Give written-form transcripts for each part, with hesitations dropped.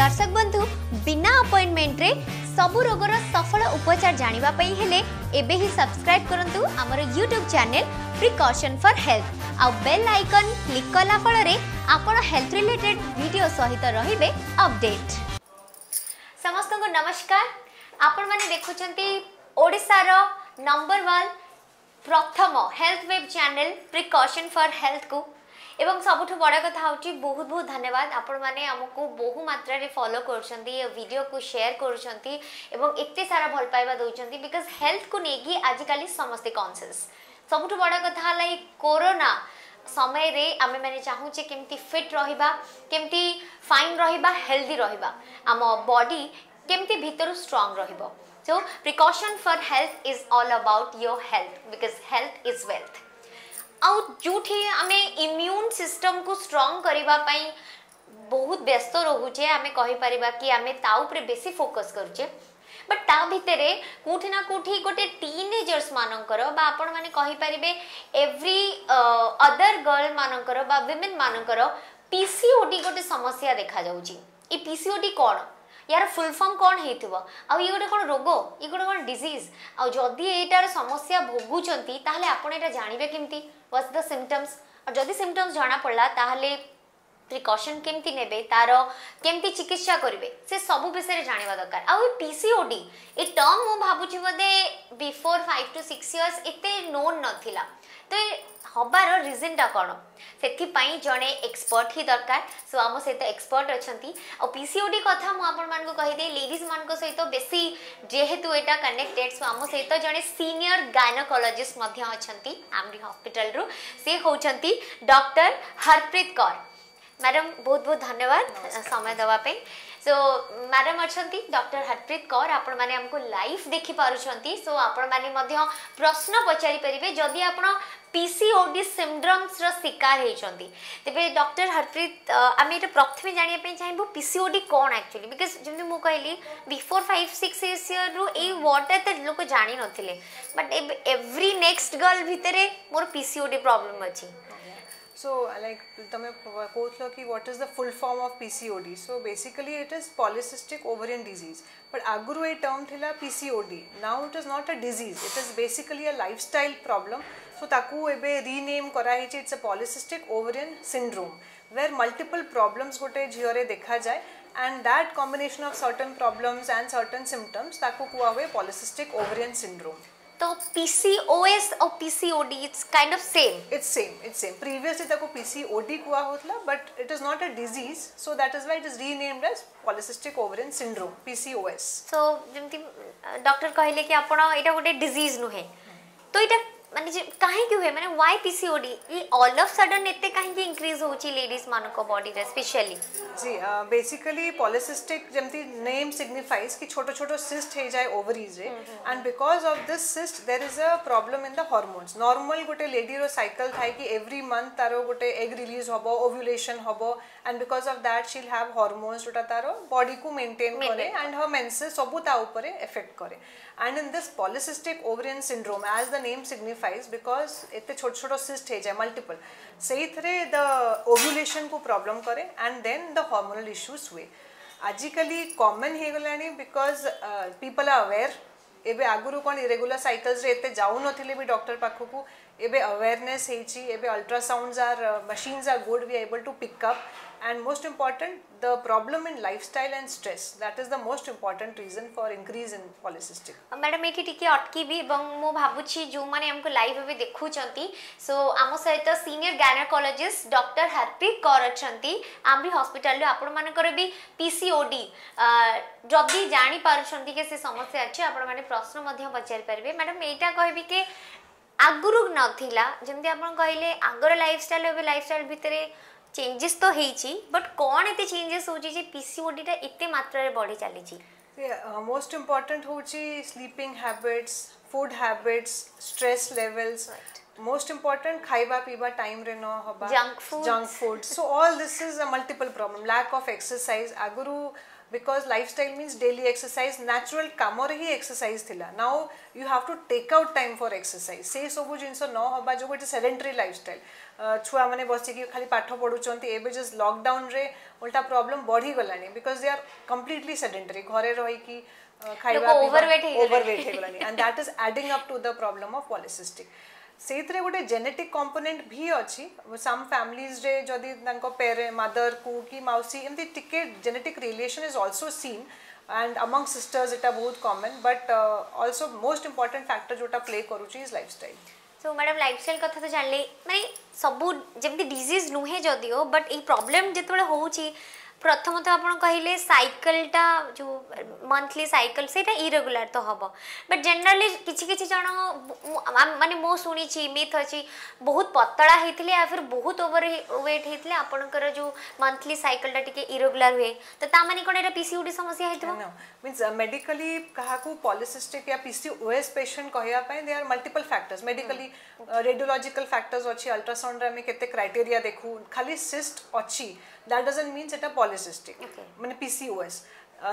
दर्शक बंधु बिना अपॉइंटमेंट रे सबु रोगर सफल उपचार जानिबा पई हेले एबे ही सब्सक्राइब करंतु हमर YouTube channel precaution for health आ बेल आइकन क्लिक कला फल रे आपण हेल्थ रिलेटेड वीडियो सहित रहिबे अपडेट। समस्त को नमस्कार। आपण माने देखुचंती ओडिसा रो नंबर 1 प्रथम health web channel precaution for health को एवं सबुठ बड़ा कथा होची बहुत बहुत धन्यवाद। आपण माने हमको बहु मात्रा रे फॉलो करछंती, ये वीडियो को शेयर करछंती एवं एते सारा भल पाइबा दउछंती बिकॉज़ हेल्थ को नेगी आजिकली समस्ते कॉन्शियस। सबुठ बड़ा कथा हला कोरोना समय रे आमे माने चाहूचे केमती फिट रहिबा, केमती फाइन रहिबा, हेल्दी रहिबा, आम बॉडी केमती भीतर स्ट्रांग रहिबो। So precaution for health is all about your health because health is wealth. आउ जोठी आमे इम्यून सिस्टम को स्ट्रांग करिबा पई बहुत व्यस्त रहुचे, आमे कहि परिबा कि आमे ता ऊपर बेसी फोकस करछे। बट ता भितरे कोठी ना कोठी गोटे टीनेजर्स मानकर बा आपण माने कहि परिबे एवरी अदर गर्ल मानकर बा विमेन मानकर पीसीओडी गोटे समस्या देखा जाउची। ई पीसीओडी कोन, यार फुल फॉर्म कौन हेतिबो, आ ये गोटे कोन रोग, ये गोटे कोन डिजीज, आ जदी एटार समस्या भोगुचंती ताहले आपण एटा जानिबे केमती व्हाट्स द सिम्पटम्स, और जदी सिम्पटम्स जाना पड़ला ताहले प्रिकॉशन केमती नेबे, तार केमती चिकित्सा करिवे से सब विषय जानिबा दरकार। आ पीसीओडी ए टर्म मु भाबुची बदे बिफोर 5 to 6 इयर्स एते नोन नथिला। तो हबार रीजन टा कौन से जड़े एक्सपर्ट ही दरकार। सो आम सहित एक्सपर्ट अच्छा और पीसीओडी कथा मुझे कहीदे लेडीज मान सहित बेसी जेहेतु एटा कनेक्टेड। सो आम सहित जड़े सीनियर गायनोकोलॉजिस्ट अच्छा आमरी हॉस्पिटल रु से होचंती डॉक्टर हरप्रीत कौर। मैडम बहुत बहुत धन्यवाद समय दवाई। सो मैडम अच्छा डॉक्टर हरप्रीत कौर, आपण माने हमको लाइव देखि पारुछंती। सो आपण माने मध्य प्रश्न पचारि परिबे जदि आपण पीसीओडी सिंड्रोम्स रो शिकार हेचंती तेबे डॉक्टर हरप्रीत आमे एटा प्रथमे जानिया पे चाहबो PCOD cone actually, because Zeme मु कहली बिफोर 5-6 इयर रु ए वर्ड त लोक जानि नथिले, बट एवरी नेक्स्ट गर्ल भितरे मोर पीसीओडी प्रॉब्लम अछि। So like तमे कोथलो कि what is the full form of PCOD? So basically it is polycystic ovarian disease, but aguru a term thila PCOD. Now it is not a disease, it is basically a lifestyle problem. So taku ebe rename kara hechi, it's a polycystic ovarian syndrome where multiple problems gote jhiore dekha jay, and that combination of certain problems and certain symptoms taku kuwa hue polycystic ovarian syndrome. तो PCOS और PCOD it's kind of same. It's same. Previously ताको PCOD कुआ होतला, but it is not a disease, so that is why it is renamed as polycystic ovarian syndrome (PCOS). So जेमती doctor कहले कि आपण एटा गोटे डिजीज नुहे, तो एटा माने जे काहे कि हुए माने why PCOD E all of sudden एते काहे कि इंक्रीज होची लेडीज मानो को बॉडी रे स्पेशली जी बेसिकली पॉलिसिस्टिक जेमती नेम सिग्निफाइज कि छोटो छोटो सिस्ट हे जाय ओवरीज रे, and because of this cyst there is a problem in the hormones. Normal गोटे लेडी रो साइकिल थाय कि एवरी मंथ तारो गोटे एग रिलीज होबो, ओव्यूलेशन होबो, and because of that she will have hormones जोटा तारो बॉडी को मेंटेन करे एंड हर मेंसेस सबु ता ऊपर इफेक्ट करे। And in this polycystic ovarian syndrome as the name signifies because एते छोट छोट सिस्ट हे जाय मल्टीपल से द ओव्यूलेशन को प्रॉब्लम करे and then the hormonal issues हुए। आजिकली कॉमन हे गलानी बिकॉज पीपल आर अवेयर। एबे आगुरु कोन इरेगुलर साइकिल्स रे एते जाउ नथिले भी डॉक्टर पाखकू, एबे अवेयरनेस हेची, एबे ultrasounds are machines are good, we are able to pick up, and most important the problem in lifestyle and stress, that is the most important reason for increase in polycystic. Madam एठी टिके अटकी भी एवं मो भाबुची जो माने हमको live भी देखुचंती। सो आम सहित senior gynaecologist doctor Harpreet Kaur अछंती आमरी हॉस्पिटल रे। आपण मानकर भी पीसीओडी जदी जानि पारुछंती के से समस्या अछि, आपण माने प्रश्न मध्य पचारि परबे। मैडम एटा कहबी के आगुरु नथिला जेमति आपण कहले आगर लाइफस्टाइल एबे लाइफस्टाइल भितरे चेंजेस तो हेची, बट कौन एते चेंजेस होची जे पीसीओडी टा इते मात्रा रे बढ़ी चली छी? मोस्ट इम्पोर्टेंट होची sleeping habits, food habits, stress levels, most important खाइबा पीबा टाइम रे न होबा junk food so all this is a multiple problem lack of exercise aguru because lifestyle means daily exercise natural kamor hi exercise thila now you have to take out time for exercise se sobu jinso न होबा जो गोटे sedentary lifestyle छुआ माने बसी कि खाली पाठ पढुचंती एबे जस्ट लॉकडाउन रे उल्टा प्रॉब्लम बढ़ी गलानी because they are completely sedentary घरे रही कि खाइबा overweight hey Galani and that is adding up to the problem of polycystic सेतरे गोटे जेनेटिक कंपोनेंट भी अछि सम फैमिलीज रे जदी तांको पेरे मदर को की मौसी एमती टिके genetic relation is also seen and among sisters इटा बहुत common but also most important factor जोटा प्ले करूची is lifestyle so madam lifestyle कथा तो जानले माने सबु जेमती डिजीज नुहे जदियो बट ए प्रॉब्लम जेतबे होउची प्रथम तो आपण कहिले साइकिलटा जो मंथली साइकिल सेटा इरेगुलर तो हबो बट जनरली किछि किछि जण माने मो सुनी छी मिथ अछि बहुत पतला हेतिले या फिर बहुत ओवर वेट हेतिले आपनकर जो मंथली साइकिलटा टिके इरेगुलर हुए तो ता माने कोन एटा पीसीओडी समस्या हेतबो मींस मेडिकली कहा को पॉलिसिस्टिक या पीसीओएस पेशेंट कहया पय they are multiple factors medically radiological factors अछि अल्ट्रासाउंड रे में केते क्राइटेरिया देखु खाली सिस्ट अछि that doesn't mean सेटा polycystic माने PCOS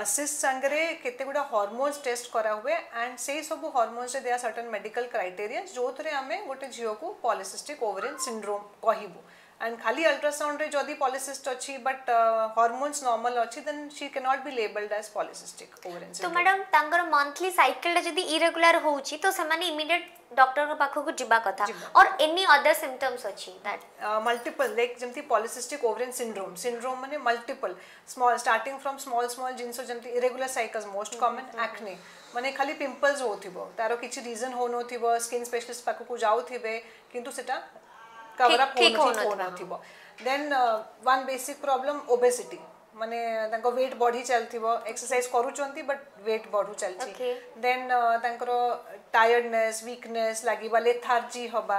सिस्ट संगरे केते गुडा हार्मोन्स टेस्ट करा हुए एंड से सब हार्मोन्स रे they are certain medical criteria जोथरे हमें गोटे झियो को पॉलिसिस्टिक ओवरियन सिंड्रोम कहिबो एंड खाली अल्ट्रासाउंड रे जदी पॉलिसिस्ट अछि बट हार्मोन्स नॉर्मल अछि then she can not be labelled as polycystic ovarian तो मैडम तांगर मंथली साइकिल जदी इरेगुलर होउची तो समाने इमीडिएट डॉक्टर को पाखो को जिबा कथा और एनी अदर सिम्पटम्स अछि दैट मल्टीपल लाइक जेमती पॉलिसिस्टिक ओवरियन सिंड्रोम माने multiple small starting from small जिंसो जेमती irregular cycles most common acne माने खाली पिंपल्स होथिबो तारो किछि रीजन हो नथिबो स्किन स्पेशलिस्ट पाखो को जाउथिबे किंतु सेटा कवर अप हो नथिबो then one basic problem obesity माने तांको वेट बढ़ी चलथिबो एक्सरसाइज करूचंती बट वेट बढ़ू चलची देन तांकरो टायर्डनेस वीकनेस लागिबा लेथार्जी होबा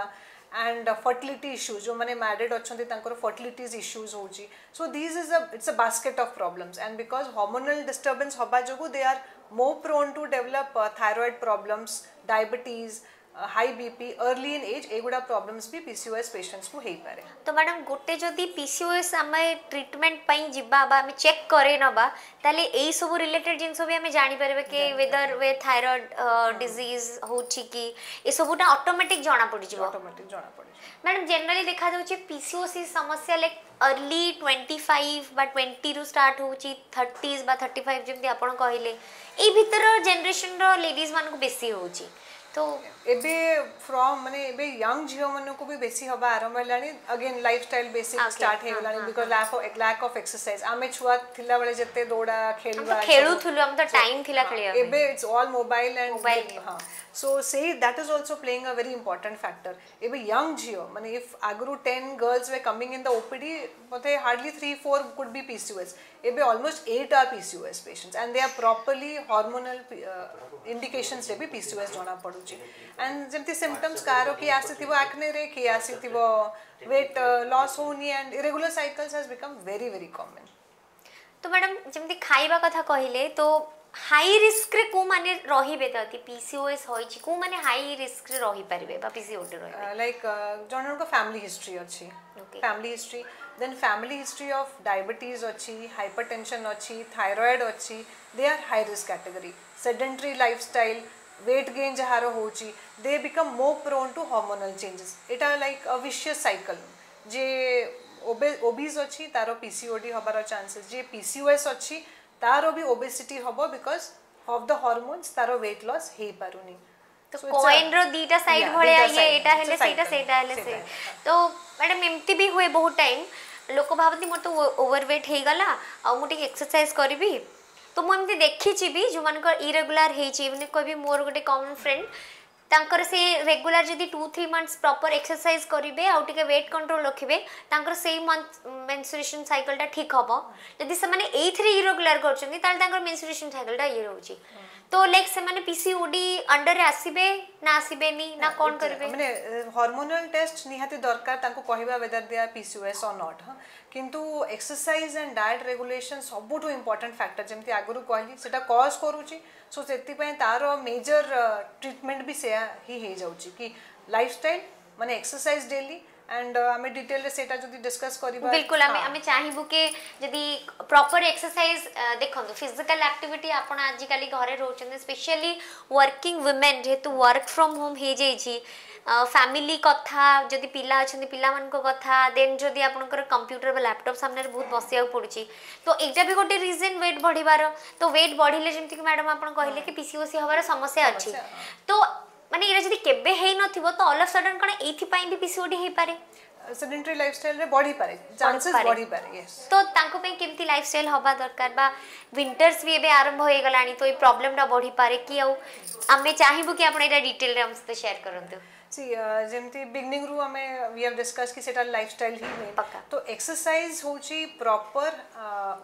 एंड फर्टिलिटी इश्यूज जो माने मैरिड अछंती तांकरो फर्टिलिटीज इश्यूज होची so this is it's a basket of problems and because hormonal disturbance होबा जोगु they are more prone to develop thyroid problems diabetes high BP early in age एगुडा problems भी PCOS patients को हेई पारे तो madam गोटे जदी पीसीओएस हमें ट्रीटमेंट पई जिबा बा हमें चेक करे नबा ताले एई सब रिलेटेड जिंसो भी हमें जानि परबे के वेदर वे थायराइड डिजीज होची की ए सबुटा ऑटोमेटिक जाना पड़ी जिवो मैडम जनरली देखा जाउची पीसीओएस समस्या लाइक अर्ली 25 बा 20 रु स्टार्ट होची 30s बा 35 जेमती आपण कहिले ए भीतर जनरेशन रो लेडीज मान को बेसी होची तो एबे फ्रॉम माने एबे यंग झियो मन को भी बेसी हबा आरंभ लानी अगेन लाइफस्टाइल बेसिक स्टार्ट हे लानी बिकॉज़ लैक ऑफ एक्सरसाइज आमे छुआ थिला बेले जते दौड़ा खेलवा खेलु थुलु हम तो टाइम थिला खेलिया एबे इट्स ऑल मोबाइल एंड हां so say that is also playing a very important factor एबे यंग झियो माने इफ आगरु 10 girls we coming in the OPD पते हार्डली 3-4 कुड बी पीसीओएस एबे almost 8 are PCOS patients and they are properly hormonal indications रे भी PCOS जोना पडुची एंड जेमती सिम्पटम्स कारो की आसीथिबो एक्ने रे की आसीथिबो वेट लॉस होनी and irregular cycles has become very very common तो मैडम जेमती खाइबा कथा कहिले तो हाई रिस्क रे को माने रहिबे तती पीसीओएस होइची को माने हाई रिस्क रे रहि परिबे बा पीसीओडी रहिबे लाइक जनरल को फैमिली हिस्ट्री अछि family history then family history of diabetes अछि हाइपरटेंशन अछि थायराइड अछि they are high risk category sedentary lifestyle weight gain जहारो होची they become more prone to hormonal changes इटा लाइक अ विशियस साइकिल जे obese अछि तारो पीसीओडी हबार चांसेस जे पीसीओएस अछि तारो भी ओबेसिटी हबो बिकॉज़ ऑफ द हार्मोन्स तारो वेट लॉस हे पारुनी तो कॉइन रो दीटा साइड भलिया ये एटा हेले सेटा हेले से तो मैडम एमती भी हुए बहुत टाइम लोक भाबती मोर तो ओवरवेट हे गला आ मु टिक एक्सरसाइज करबी तो मु एमती देखि छी भी जो मान को इरेगुलर हे छी माने कोई भी मोर गोटे कॉमन फ्रेंड तांकर से रेगुलर जदी 2-3 मंथ्स प्रॉपर एक्सरसाइज करिवे आ टिके वेट कंट्रोल रखिबे तांकर सेम मंथ मेंस्ट्रुएशन साइकिल ता ठीक हबो जदी से माने एथरे इरेगुलर करछन्ती ताल तांकर मेंस्ट्रुएशन साइकिल ता ये रहउची तो लाइक से माने पीसीओडी अंडर आसीबे ना आसीबे नी ना कोन करबे माने हार्मोनल टेस्ट निहाती दरकार तांको कहिबा वेदर दे आर पीसीओएस और नॉट हां किंतु एक्सरसाइज एंड डाइट रेगुलेशन सबुठो इंपोर्टेंट फैक्टर जेमती आगुरु कहली सेटा कॉज करूची सो सेति पय तारो मेजर ट्रीटमेंट भी से ही हे जाउची कि लाइफस्टाइल माने एक्सरसाइज डेली एंड आमे डिटेल रे सेटा जदी डिस्कस करिबा बिल्कुल आमे चाहिबु के जदी प्रॉपर एक्सरसाइज देखंतु फिजिकल एक्टिविटी आपण आज काली घरे रहउछन स्पेशली वर्किंग वुमेन जेतु वर्क फ्रॉम होम हे जाई छी फैमिली कथा जदि पिला अछन पिला मन को कथा देन जदि आपनकर कंप्यूटर बा लैपटॉप सामने रे बहुत बसिया पड़ुची तो एटा भी गोटे रीजन वेट बढ़िबार तो वेट बढ़िले जेमति कि मैडम आपण कहले कि पीसीओसी हबार समस्या अछि तो माने इरा जदि केबे हेई नथिबो तो ऑल ऑफ सडन कने एथि पई भी पीसीओडी हेई पारे सेडेंटरी लाइफस्टाइल रे बॉडी पारे चांसेस बॉडी पारे यस तो तांको पे केमती लाइफस्टाइल हबा दरकार बा विंटर्स भी एबे आरंभ होई गलानी तो ए प्रॉब्लम डा बॉडी पारे कि आउ हमें चाहिबो कि आपण एटा डिटेल रे हमसे शेयर करंतु सी जेमती बिगनिंग रू हमें वी हैव डिस्कस कि सेटा लाइफस्टाइल ही मेन तो एक्सरसाइज होची proper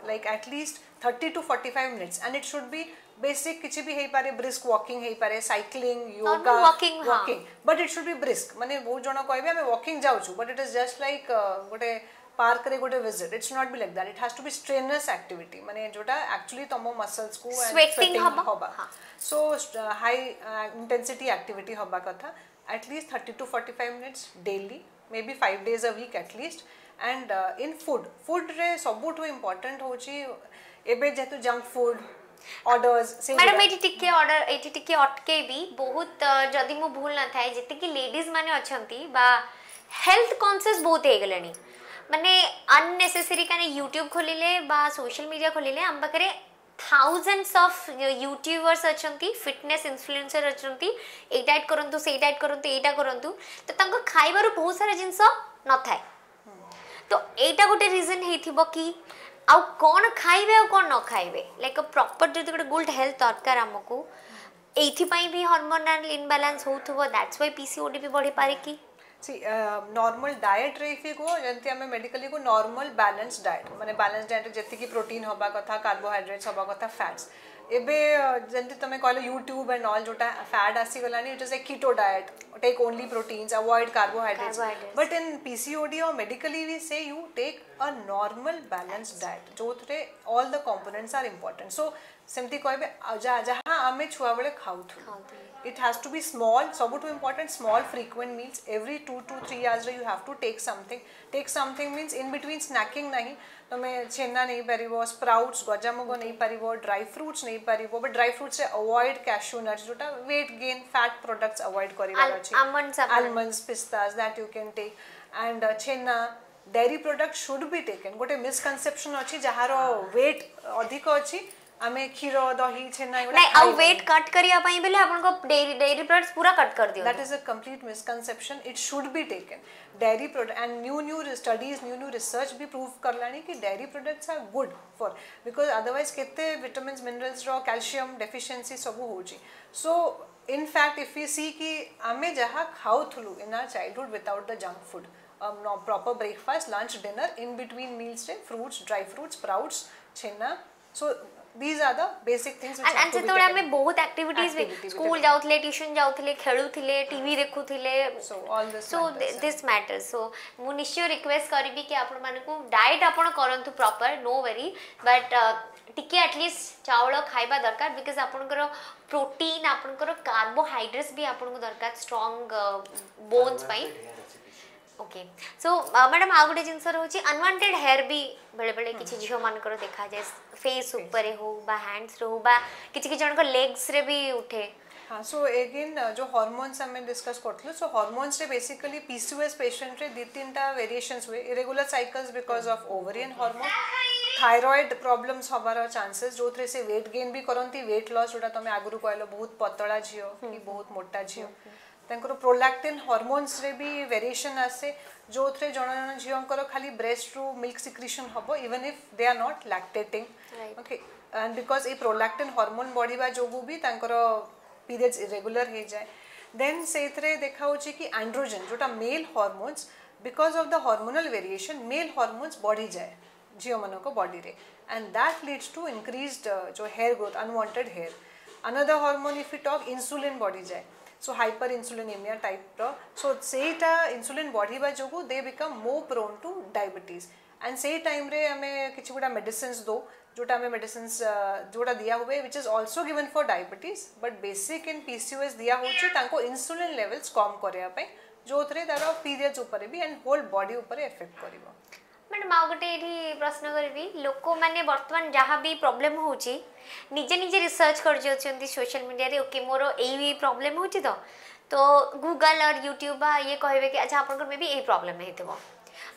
like at least 30 to 45 minutes and it should be basic किछि भी हेई पारे ब्रिस्क वॉकिंग हेई पारे cycling yoga walking but it should be brisk माने बहुत जण कहबे हमें वॉकिंग जाउछु but it is just like गोटे पार्क रे गोटे visit it's not be like that it has to be strenuous activity माने जोटा एक्चुअली तमो मसल्स को स्वेटिंग हबा सो हाई इंटेंसिटी एक्टिविटी हबा कथा at least 30 to 45 minutes daily maybe 5 days a week at least and in food रे सबुठो important होची एबे जेतु जंक फूड ऑर्डर्स से मैडम एटी टिके ऑर्डर एटी टिके अटके भी बहुत जदी मु भूल ना थाए जति कि लेडीज माने अछंती बा हेल्थ कॉन्शियस बहुत हे गलेनी माने अननेसेसरी काने YouTube खोलिले बा सोशल मीडिया खोलिले हम बकरे thousands of यूट्यूबर्स अछंती फिटनेस इन्फ्लुएंसर अछंती ए डाइट करंतु से डाइट करंतु एटा करंतु तो तांको खाइबार बहुत सारा जिंस न थाए तो एटा गोटे रीजन हेथिबो कि आ कोन खाइबे आ कोन न खाइबे लाइक अ प्रॉपर जति गोटे गुड हेल्थ दरकार हमको एथि पई भी हार्मोनल इनबैलेंस होथबो दैट्स व्हाई पीसीओडी भी बढ़ी पारे कि सी नॉर्मल डाइट रे इफ को जंती हमें मेडिकली को नॉर्मल बैलेंस डाइट माने बैलेंस डाइट जति की प्रोटीन होबा कथा कार्बोहाइड्रेट्स होबा कथा फैट्स एबे जंती तमे कहले यूट्यूब एंड ऑल जोटा फैट आसी गलानी it is a keto diet take only proteins avoid carbohydrates but in PCOD और medically we say you take a normal balance diet जोथरे all the components are important so सेमती कहबे जहां आमे छुआ बेले खाउथु it has to be small सबुठो important small frequent meals every 2 to 3 hours you have to take something means in between snacking नहीं तमे छेना नहीं परिबो स्प्राउट्स गजामुग नहीं परिबो ड्राई फ्रूट्स नहीं परिबो बट ड्राई फ्रूट्स से अवॉइड कैश्यू नट्स जोटा weight gain fat products avoid करिबार अछि आलमंड्स पिस्तास that you can take and छेना dairy product should be taken गोटे मिसकंसेप्शन अछि जहारो वेट अधिक अछि आमे खीरो दही छेना नहीं आ वेट कट करिया पई बेले आपन को डेयरी प्रोडक्ट्स पूरा कट कर दियो that is a complete misconception it should be taken dairy product and new studies new research भी प्रूव करलानी कि dairy products are good for because otherwise केते विटामिन्स मिनरल्स रो कैल्शियम डेफिशिएंसी सब होची so in fact if we see कि आमे जहा खाउथलु in our childhood without the junk food proper breakfast lunch dinner in between meals fruits dry fruits sprouts chena so these are the basic things which and सेतोळे हमें बहुत activities school जाउथले tuition जाउथले खेलुथले टीवी देखुथले so all this so this matters so मु निश्चय request करबी कि आपण मानकु डाइट आपण करंतु प्रॉपर नो वेरी बट टिके एटलीस्ट चावल खाइबा दरकार बिकॉज आपनकर प्रोटीन आपनकर कार्बोहाइड्रेट्स भी आपनको दरकार स्ट्रांग बोन्स पई ओके सो मैडम आ गोटे जिनस रोची अनवांटेड हेयर भी बेले बेले किछि झियो मानकर देखा जाय फेस ऊपर हो बा हैंड्स रो बा किछि जण को लेग्स रे भी उठे हां सो अगेन जो हार्मोन्स हमें डिस्कस करथलो सो हार्मोन्स रे बेसिकली पीसीओएस पेशेंट रे दी तीनटा वेरिएशंस हुए irregular cycles because of ovarian hormone thyroid problems हबार चांसेस जो थरे से वेट गेन भी करंती वेट लॉस जोटा तमे आगुरु कहलो बहुत पतला झियो कि बहुत मोटा झियो तंकर प्रोलैक्टिन हार्मोन्स रे भी वेरिएशन आसे जो थरे जण जण झियोंकर खाली ब्रेस्ट रू मिल्क सिक्रीशन हबो even if they are not lactating okay and because ए प्रोलैक्टिन हार्मोन बढ़िबा जोगु भी तंकर पीरियड्स इरेगुलर हे जाय देन सेथरे देखा होची कि एंड्रोजन जोटा male hormones because of the hormonal variation male hormones बढ़ी जाय झियो मन को बॉडी रे and that leads to increased जो hair growth unwanted hair another hormone if you talk insulin बढ़ी जाय so hyperinsulinemia type so सेटा insulin बढ़िबा जोगु they become more prone to diabetes and से टाइम रे हमें किछि गुडा मेडिसिन्स दो जोटा हमें मेडिसिन्स जोटा दिया हुए which is also given for diabetes but basic in PCOS दिया होची तांको insulin levels कम करया पई जो थरे तार पीरियड्स ऊपर भी एंड होल बॉडी ऊपर इफेक्ट करिवो। मैडम आ गोटे ये प्रश्न करी लोक मैंने बर्तमान जहाँ भी प्रॉब्लम होचे निजे निजे रिसर्च कर सोशल मीडिया रे ओके मोर यही प्रॉब्लम होची तो गूगल और यूट्यूब ये कहबे कि अच्छा आपन मे भी यही प्रॉब्लम हेतबो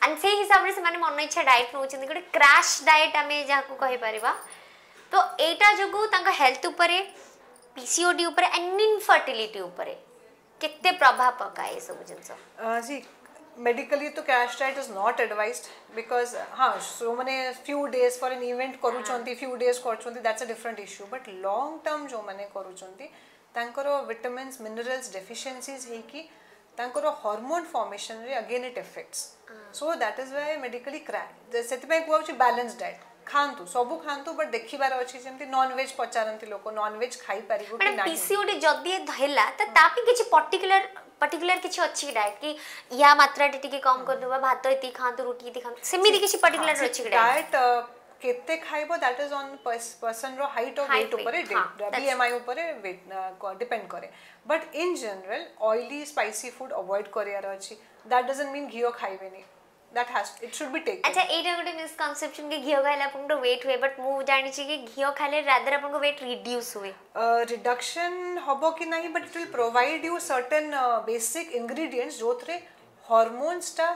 एंड से हिसाब से माने मन इच्छा डाइट नउछन गोटे क्रैश डाइट आमे जहाँ को कहि परिबा तो एटा जगु तांका हेल्थ ऊपर पीसीओडी ऊपर एंड इनफर्टिलिटी ऊपर केते प्रभाव पकाए सब जिंस जी medically तो crash diet is not advised because हाँ so माने few days for an event करूचंती few days करूचंती that's a different issue but long term जो माने करूचंती तांकर vitamins minerals deficiencies है कि तांकर hormone formation रे again it affects so that is why medically crash सेति में कोउ छि balanced diet खांतु सबु खांतु बट देखिबार अछि जेमति नॉन वेज पचारंती लोक नॉन वेज खाई परिबो कि नाही पीसीओडी जदी हैला त तापि किछि पर्टिकुलर किछि अछि डाइट कि या मात्रा टिके कम कर देबा भात इति खांतु रोटी इति खांतु सेमिति किछि पर्टिकुलर अछि डाइट केते खाइबो दैट इज ऑन पर्सन रो हाइट और वेट ऊपर बीएमआई ऊपर वेट डिपेंड करे but in general oily spicy food avoid करियार अछि दैट डजंट मीन घियो खाइबेनी that has it should be taken अच्छा एटा गोटे मिसकंसेप्शन के घियो खाइला अपन वेट हुए बट मु जानि छी कि घियो खाले रादर अपन वेट रिड्यूस हुए रिडक्शन हबो कि नहीं but it will provide you certain basic ingredients जोथरे हार्मोन्स ता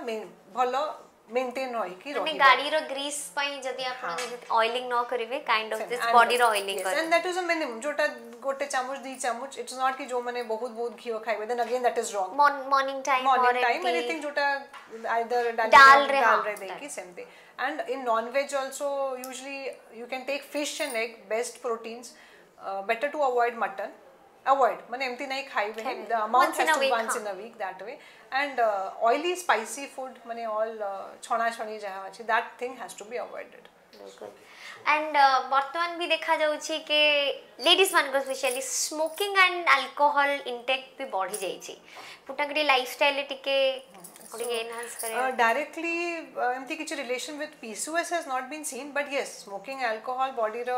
भलो मेंटेन होई कि रही गाड़ी रो ग्रीस पई जदी आपण ऑयलिंग न करिवे काइंड ऑफ दिस बॉडी रो ऑयलिंग कर and that is a minimum जोटा गोटे चामच दी चामच इट्स नॉट कि जो माने बहुत घियो खाइबे then again that is wrong morning time anything जोटा आइदर डाल रे दे कि सेमते and in non veg also usually you can take fish and egg best proteins better to avoid mutton avoid माने एम्ति नहीं खाइबे the amount has to be once in a week that way and oily spicy food माने all छणा छणी जहा अछि that thing has to be avoided बिल्कुल and वर्तमान भी देखा जाउछि के लेडीज मान को specially smoking and alcohol intake भी बढ़ी जाई छी पुटागडी लाइफस्टाइल टिके एनहांस करे डायरेक्टली एम्ति किछ relation with PCOS has not been seen but yes smoking alcohol body ro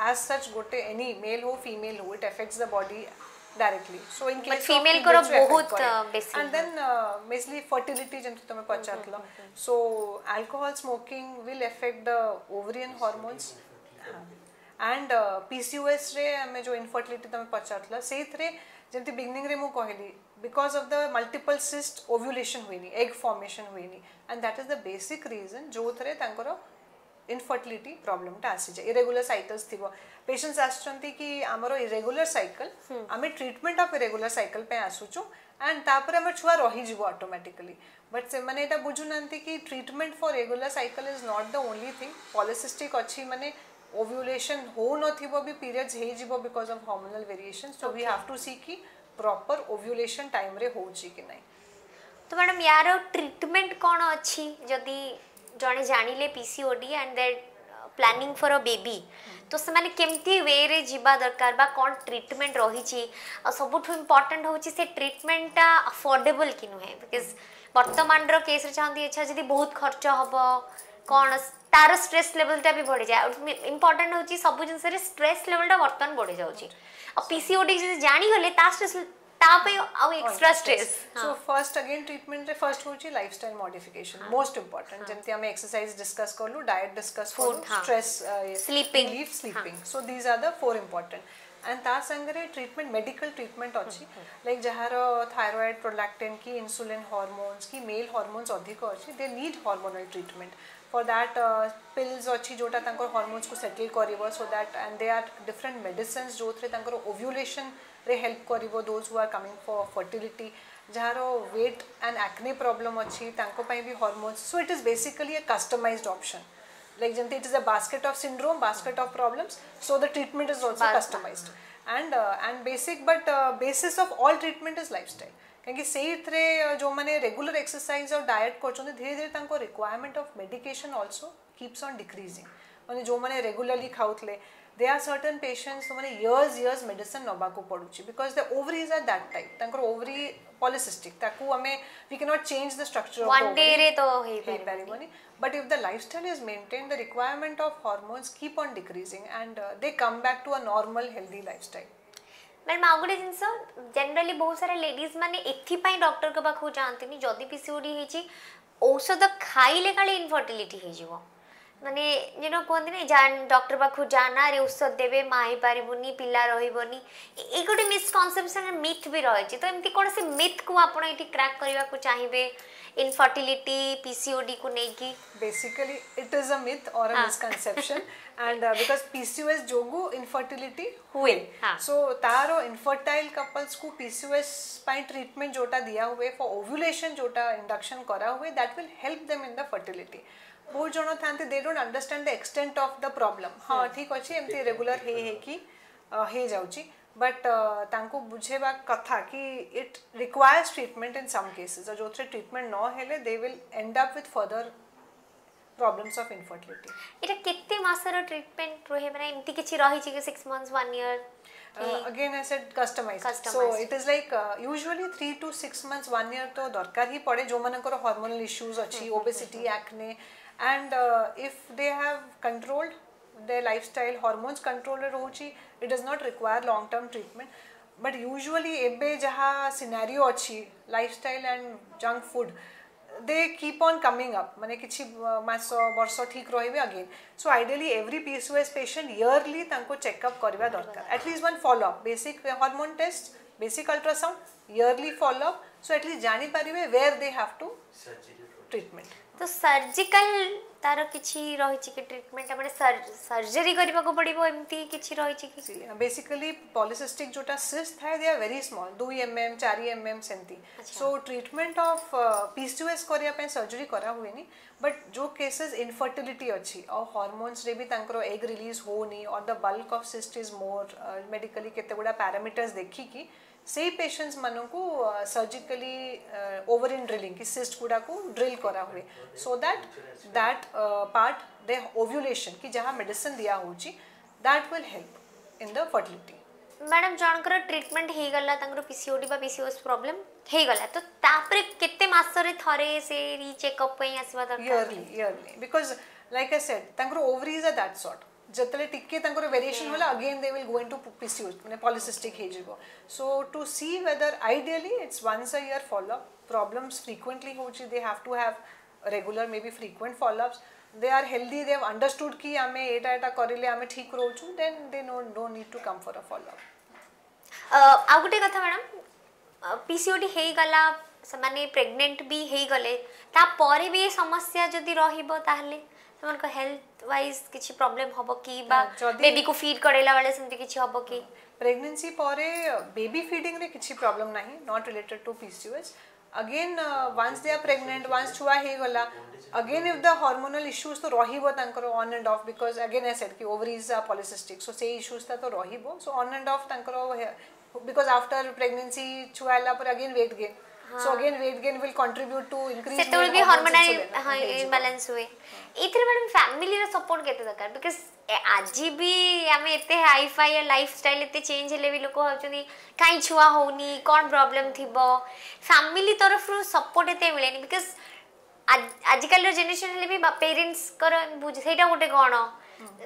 as such gote any male ho female ho it affects the body directly so in case female koro bahut basic and then mainly fertility jenti tome pachatlo so alcohol smoking will affect the ovarian hormones and PCOS रे हमें जो infertility तमे पचातला सेथरे जेंति beginning रे मु कहली because of the multiple cyst ovulation हुईनी egg formation हुईनी and that is the basic reason जो थरे तांकर infertility problem ता आसी जे irregular cycles थिबो पेशेंट्स आछंती कि हमरो irregular cycle हमें treatment of irregular cycle पे आसुचु and तापर हमर छुआ रही जीवो ऑटोमेटिकली बट से माने एटा बुझु नंती कि treatment for regular cycle is not the only thing polycystic अछि माने ovulation हो न थिबो भी periods हे जीवो because of hormonal variations so we have to see कि proper ovulation time रे होची कि नहीं तो मैडम यार ट्रीटमेंट कोन अछि जदी जने जानिले PCOD and that planning for a baby तो से माने केमती वे रे जीवा दरकार बा कोन ट्रीटमेंट रही छी सबुठ इंपोर्टेंट होची से ट्रीटमेंट अफोर्डेबल कि नुहे बिकॉज़ वर्तमान रो केस रे चाहंदी अच्छा जदी बहुत खर्च हबो कोन तार स्ट्रेस लेवल ता भी बढ़ जाय इंपोर्टेंट होची सब जिंस रे स्ट्रेस लेवल ता वर्तमान बढ़ जाउची अब पीसीओडी जे जानि गले ता स्ट्रेस ता पे आ extra stress so first again treatment रे फर्स्ट होची लाइफस्टाइल मॉडिफिकेशन मोस्ट इंपोर्टेंट जेंति हमें एक्सरसाइज डिस्कस करलु डाइट डिस्कस करलु stress sleeping so these are the four important and ता संगरे ट्रीटमेंट मेडिकल ट्रीटमेंट अछि लाइक जहार थायराइड प्रोलैक्टिन की इंसुलिन हार्मोन्स की मेल हार्मोन्स अधिक अछि they need hormonal treatment for that pills अछि जोटा तांकर हार्मोन्स को सेटल करिवो so that and they are different medicines जो थरे तांकर ovulation रे हेल्प करिवो those who are coming for fertility जहारो weight and acne problem अछि तांको पई भी hormones so it is basically a customized option like jante it is a basket of syndrome basket of problems so the treatment is also customized and basic but basis of all treatment is lifestyle क्योंकि सेही थरे जो माने regular exercise और diet करछन धीरे धीरे तांको requirement of medication also keeps on decreasing माने जो माने रेगुलरली खाउतले दे आर सर्टेन पेशेंट्स माने years मेडिसिन नबा को पडुची because the ovaries are that type तांको ओवरी पॉलिसिस्टिक ताकू हमें we can not change the structure of one day रे तो हे परिबनी but if the lifestyle is maintained the requirement of hormones keep on decreasing and they come back to a normal healthy lifestyle madam आउ गोटे जिनस generally बहुत सारा ladies माने एथिपाई doctor के पाखु जांतनी जदी पीसीओडी हेची औषध खाइले काले इनफर्टिलिटी हे जीवो माने जेनो कहते नहीं जान डॉक्टर पाखु जाना रे औषध देवे माई पारिबुनी पिला रहिबोनी ए गोटे मिसकनसेप्शन मिथ भी रहे छी तो एमती कोन से मिथ को आपण एठी क्रैक करबा को चाहिबे इनफर्टिलिटी पीसीओडी को नहीं की basically it is a myth or a misconception and because PCOS जोगु infertility हुए so तारो infertile couples को PCOS पाई treatment जोटा दिया हुए for ovulation जोटा induction करा हुए that will help them in the fertility बहुत जन थांते they don't understand the extent of the problem हाँ ठीक अच्छे एमती regular हे कि हे जाउची बट तांको बुझेबा कथा कि it requires treatment in some cases जो ट्रीटमेंट न हेले they will end up with further problems of infertility इटा केते मासर ट्रीटमेंट रहे माने एमती किछि रही छि कि 6 months 1 year again I said customized so it is like usually 3 to 6 months 1 year तो दरकार ही पड़े जो मानकर हार्मोनल इश्यूज अछि obesity acne and if they have controlled their lifestyle hormones control rochi it does not require long term treatment but usually ebe jaha scenario achi lifestyle and junk food they keep on coming up mane kichi maso barsho thik rahibe again so ideally every PCOS patient yearly tanko check up kariba darkar at least one follow up basic hormone test basic ultrasound yearly follow up so at least jani paribe where they have to treatment तो surgical तार किछि रही छि कि treatment हमने surgery करबा को पड़िबो एमती किछि रही छि कि बेसिकली पॉलिसिस्टिक जोटा सिस्ट है they are very small 2 mm 4 mm सेंती सो ट्रीटमेंट ऑफ PCOS करिया पे सर्जरी करा हुएनी बट जो केसेस इनफर्टिलिटी अछि और हार्मोन्स रे भी तांकरो एग रिलीज होनी और the bulk of cyst is more medically केते गुडा पैरामीटर्स देखि कि से पेशेंट्स मानू को सर्जिकली ओवरिन ड्रिलिंग की सिस्ट गुडा को ड्रिल करा हुए so that part they ovulation की जहाँ मेडिसिन दिया होची that will help in the fertility madam जानकर ट्रीटमेंट हे गला तांकर पीसीओडी बा पीसीओएस प्रॉब्लम हे गला तो तापरे केते मास रे थरे से री चेकअप पई आसीबा दरकार yearly because like I said तांकर ओवरीज आर दैट सॉर्ट जतले टिके तांकर वेरिएशन होला again they will go into PCOS माने पॉलिसिस्टिक हे जिवो so to see whether ideally it's once a year follow up problems frequently होची they have to have regular may be frequent follow ups they are healthy they have understood ki ame eta करिले ame ठीक रहउछु then they don't need to come for a follow up आ गुटे कथा madam PCOD हे गला माने pregnant भी हे गले ता परे भी समस्या जदी रहिबो ताहले समन को हेल्थ वाइज किछि प्रॉब्लम होबो की बा बेबी को फीड करेला वाले समति किछि होबो की प्रेगनेंसी परे बेबी फीडिंग रे किछि प्रॉब्लम नाही not related to PCOS again once they are pregnant once छुआ हे गला again if the hormonal issues तो रहिबो तांकर on and off because again I said कि ovaries are polycystic so से issues ता तो रहिबो so on and off तांकर because after pregnancy छुआला पर again weight gain so again weight gain will contribute to increase से तो भी हार्मोनल imbalance हुए इथरे मैडम फैमिली रे सपोर्ट केते दरकार बिकॉज़ आज भी हमें एते हाई फाई लाइफस्टाइल एते चेंज हेले भी लोक होचनी काई छुआ होनी कोन प्रॉब्लम थिबो फैमिली तरफ रो सपोर्ट एते मिलेनी बिकॉज़ आजकल जनरेशन हेले भी पेरेंट्स कर बुझ सेटा गोटे कोन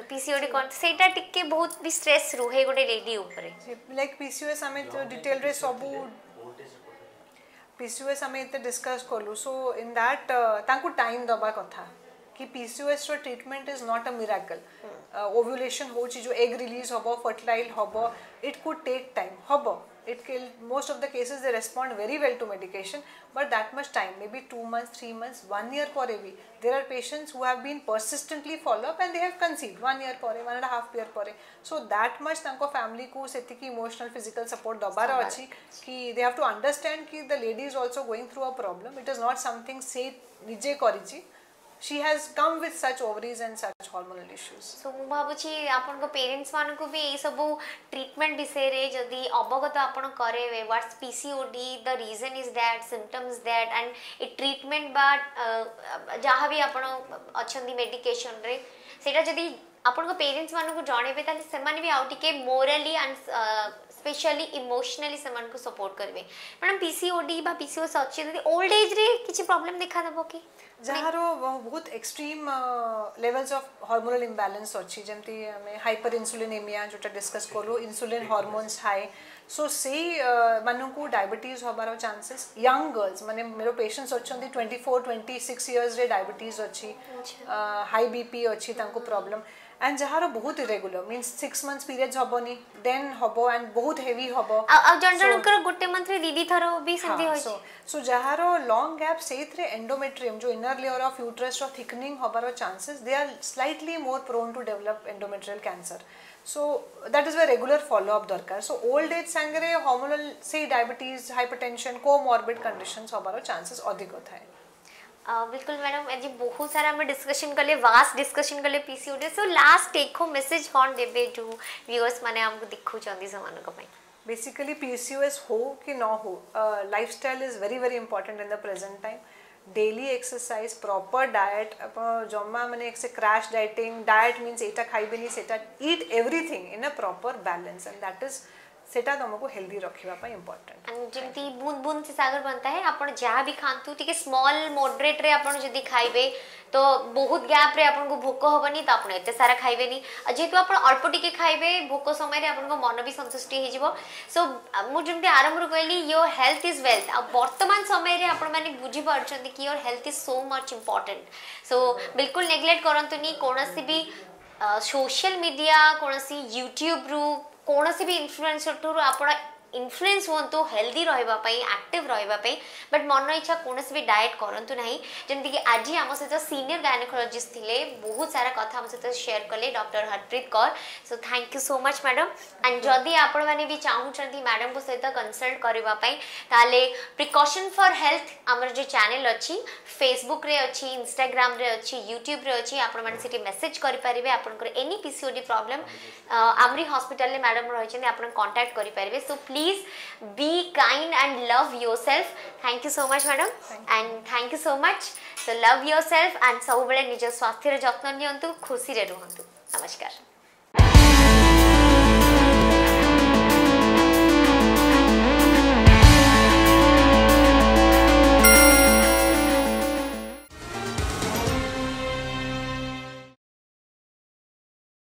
पीसीओडी कोन सेटा टिके बहुत भी स्ट्रेस रुहे गोटे लेडी ऊपर लाइक PCOS हमें डिटेल रे सब PCOS हमें इते डिस्कस करलु सो इन दैट तांको टाइम दबा कथा कि PCOS रो treatment is not a miracle ovulation होची जो एग रिलीज होबो फर्टिलाइज होबो इट कुड टेक टाइम होबो it kill most of the cases they respond very well to medication but that much time maybe 2 months 3 months 1 year pore bhi there are patients who have been persistently follow up and they have conceived 1 year pore 1.5 year pore so that much tanko family ko setiki emotional physical support dabara achi ki they have to understand ki the lady is also going through a problem it is not something say nije karichi she has come with such ovaries and such hormonal issues so मु भाबुची आपन को parents मान को भी ए सब treatment विषय रे जदी अवगत आपन करेवे what's PCOD the reason is that symptoms that and a treatment बा जहां भी आपन अछंदी मेडिकेशन रे सेटा जदी आपन को पेरेंट्स मान को जणेबे ताले से माने भी आउटिके मोरली एंड स्पेशली इमोशनली सेमान को सपोर्ट करेंगे मैडम पीसीओडी बा पीसीओएस अच्छी ओल्ड एज रे किसी प्रॉब्लम देखा देबो कि जार बहुत extreme levels of hormonal imbalance अच्छी जमती हमें हाइपर इंसुलिनेमिया जोटा डिस्कस करू इंसुलिन हार्मोन्स हाई सो से मानू को डायबिटीज होबार चांसेस यंग गर्ल्स माने मेरो पेशेंट्स अच्छी 24-26 इयर्स रे डायबिटीज अच्छी हाई बीपी अच्छी तांको प्रॉब्लम एंड जहार बहुत इरेगुलर मींस 6 मंथ्स पीरियड्स हबनी देन हबो एंड बहुत हेवी हबो आ जन जनकर गुटे मंथ रे दीदी थरो भी संधि होय सो जहार लॉन्ग गैप सेथरे एंडोमेट्रियम जो inner layer of uterus of thickening हबार chances they are slightly more prone to develop endometrial cancer so that is way regular follow up दरकार सो ओल्ड एज संगरे hormonal से diabetes hypertension comorbid conditions हबार chances अधिक थाए बिल्कुल madam आज बहुत सारा हम डिस्कशन कले वास्ट डिस्कशन कले PCOD so last take home message कोन देबे टू व्यूअर्स माने हमको देखु चंदी समान को पई बेसिकली पीसीओएस हो कि न हो lifestyle is very very important in the present time daily exercise proper diet अपन जम्मा माने एक से क्रैश डाइटिंग डाइट मींस एटा खाइबेनी सेटा eat everything in a proper balance and that is सेटा तुमको हेल्दी रखिबा पई इंपॉर्टेंट एंड जंती बूंद बूंद से सागर बनता है आपण जहाँ भी खांतु टिके स्मॉल मॉडरेट रे आपण जदी खाइबे तो बहुत गैप रे आपण को भोक होबनी तो आपण एते सारा खाइबेनी जेतु आपण अल्प टिके खाइबे भोक समय रे आपण को मन भी संतुष्टि हे जिवो सो मु जंती आरंभ रो कहली योर हेल्थ इज वेल्थ आ वर्तमान समय रे आपण माने बुझी पारछंती कि your health is so much important सो बिल्कुल नेग्लेक्ट करंतुनी कोनोसी भी सोशल मीडिया कोनोसी यूट्यूब रु कोनोसी भी इन्फ्लुएंसर टू आपण इन्फ्लुएंस होंतु हेल्दी रहबा पई एक्टिव रहबा पई बट मन इच्छा कोनोसी भी डाइट करंतु नाही जेंति कि आज हम सहित सीनियर गायनेकोलॉजिस्ट थिले बहुत सारा कथा हम सहित शेयर करले doctor Harpreet Kaur so thank you so much madam and जदी आपण माने भी चाहूचंती मैडम को सहित कंसल्ट करबा पई ताले प्रिकॉशन फॉर हेल्थ हमर जो चैनल अछि फेसबुक रे अछि इंस्टाग्राम रे अछि यूट्यूब रे अछि आपण माने सिटी मैसेज करि परिबे आपण को any PCOD problem Amri hospital ले मैडम रहिछन आपण कांटेक्ट करि परिबे सो please be kind and love yourself thank you so much madam and thank you so much so love yourself and सब बेले निज स्वास्थ्य रे जत्न नियंतु खुशी रे रहंतु नमस्कार।